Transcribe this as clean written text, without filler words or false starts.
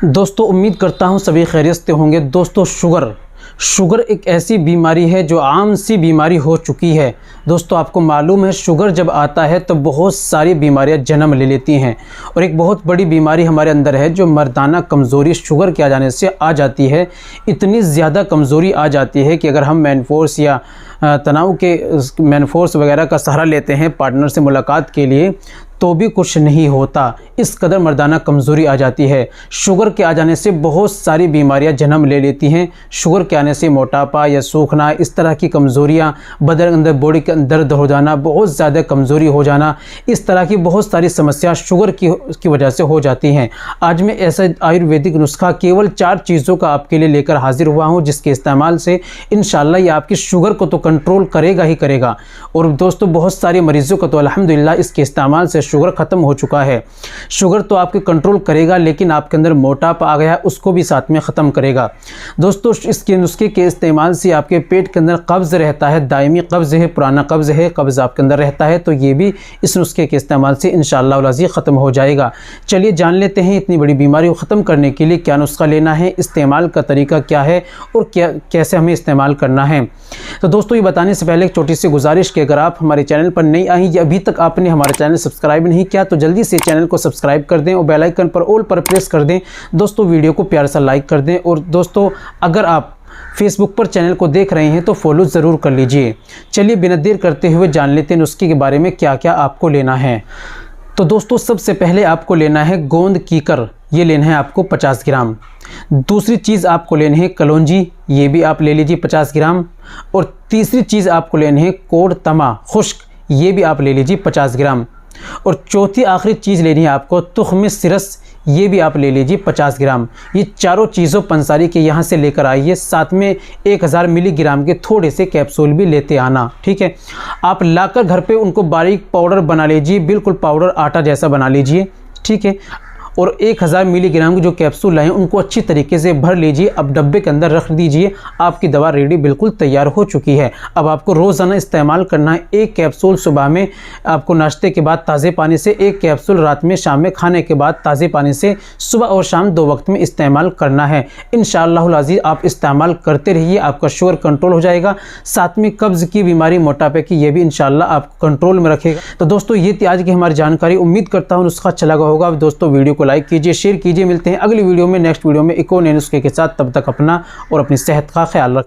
दोस्तों उम्मीद करता हूँ सभी खैरियत से होंगे। दोस्तों शुगर एक ऐसी बीमारी है जो आम सी बीमारी हो चुकी है। दोस्तों आपको मालूम है शुगर जब आता है तो बहुत सारी बीमारियां जन्म ले लेती हैं और एक बहुत बड़ी बीमारी हमारे अंदर है जो मर्दाना कमज़ोरी शुगर के आ जाने से आ जाती है। इतनी ज़्यादा कमज़ोरी आ जाती है कि अगर हम मेनफोर्स या तनाव के मेनफोर्स वगैरह का सहारा लेते हैं पार्टनर से मुलाकात के लिए तो भी कुछ नहीं होता। इस कदर मर्दाना कमज़ोरी आ जाती है। शुगर के आ जाने से बहुत सारी बीमारियां जन्म ले लेती हैं। शुगर के आने से मोटापा या सूखना, इस तरह की कमज़ोरियां, बदन के अंदर बॉडी के अंदर दर्द हो जाना, बहुत ज़्यादा कमज़ोरी हो जाना, इस तरह की बहुत सारी समस्या शुगर की वजह से हो जाती हैं। आज मैं ऐसा आयुर्वेदिक नुस्खा केवल 4 चीज़ों का आपके लिए लेकर हाजिर हुआ हूँ जिसके इस्तेमाल से इंशाल्लाह ये आपकी शुगर को तो कंट्रोल करेगा ही करेगा। और दोस्तों बहुत सारे मरीज़ों को तो अल्हम्दुलिल्लाह इसके इस्तेमाल से शुगर ख़त्म हो चुका है। शुगर तो आपके कंट्रोल करेगा लेकिन आपके अंदर मोटापा आ गया उसको भी साथ में ख़त्म करेगा। दोस्तों इसके नुस्खे के इस्तेमाल से आपके पेट के अंदर कब्ज़ रहता है, दायमी कब्ज़ है, पुराना कब्ज़ है, कब्ज़ आपके अंदर रहता है, तो ये भी इस नुस्खे के इस्तेमाल से इंशाअल्लाह अज़ीज़ ख़त्म हो जाएगा। चलिए जान लेते हैं इतनी बड़ी बीमारी को ख़त्म करने के लिए क्या नुस्खा लेना है, इस्तेमाल का तरीका क्या है और कैसे हमें इस्तेमाल करना है। तो दोस्तों ये बताने से पहले एक छोटी सी गुजारिश कि अगर आप हमारे चैनल पर नई आई या अभी तक आपने हमारा चैनल सब्सक्राइब नहीं किया तो जल्दी से चैनल को सब्सक्राइब कर दें और बेल आइकन पर ऑल पर प्रेस कर दें। दोस्तों वीडियो को प्यार सा लाइक कर दें और दोस्तों अगर आप फेसबुक पर चैनल को देख रहे हैं तो फॉलो ज़रूर कर लीजिए। चलिए बिना देर करते हुए जान लेते हैं नुस्खे के बारे में क्या क्या आपको लेना है। तो दोस्तों सबसे पहले आपको लेना है गोंद कीकर, ये लेना है आपको 50 ग्राम। दूसरी चीज़ आपको लेनी है कलौंजी, ये भी आप ले लीजिए 50 ग्राम। और तीसरी चीज़ आपको लेनी है कोड़ तमा खुश्क, ये भी आप ले लीजिए 50 ग्राम। और चौथी आखिरी चीज़ लेनी है आपको तुख्म सिरस, ये भी आप ले लीजिए 50 ग्राम। ये चारों चीज़ों पंसारी के यहाँ से लेकर आइए, साथ में 1000 मिलीग्राम के थोड़े से कैप्सूल भी लेते आना, ठीक है। आप लाकर घर पे उनको बारीक पाउडर बना लीजिए, बिल्कुल पाउडर आटा जैसा बना लीजिए, ठीक है। और 1000 मिलीग्राम के जो कैप्सूल लाएँ उनको अच्छी तरीके से भर लीजिए। अब डब्बे के अंदर रख दीजिए, आपकी दवा रेडी बिल्कुल तैयार हो चुकी है। अब आपको रोज़ाना इस्तेमाल करना है। 1 कैप्सूल सुबह में आपको नाश्ते के बाद ताज़े पानी से, 1 कैप्सूल रात में शाम में खाने के बाद ताज़े पानी से सुबह और शाम 2 वक्त में इस्तेमाल करना है। इंशाअल्लाह अज़ीज़ आप इस्तेमाल करते रहिए, आपका शुगर कंट्रोल हो जाएगा। साथ में कब्ज़ की बीमारी, मोटापे की, ये भी इंशाअल्लाह आपको कंट्रोल में रखेगा। तो दोस्तों ये थी आज की हमारी जानकारी। उम्मीद करता हूँ नुस्खा अच्छा लगा होगा। दोस्तों वीडियो लाइक कीजिए, शेयर कीजिए। मिलते हैं अगली वीडियो में, नेक्स्ट वीडियो में एक और नए नुस्खे के साथ। तब तक अपना और अपनी सेहत का ख्याल रखें।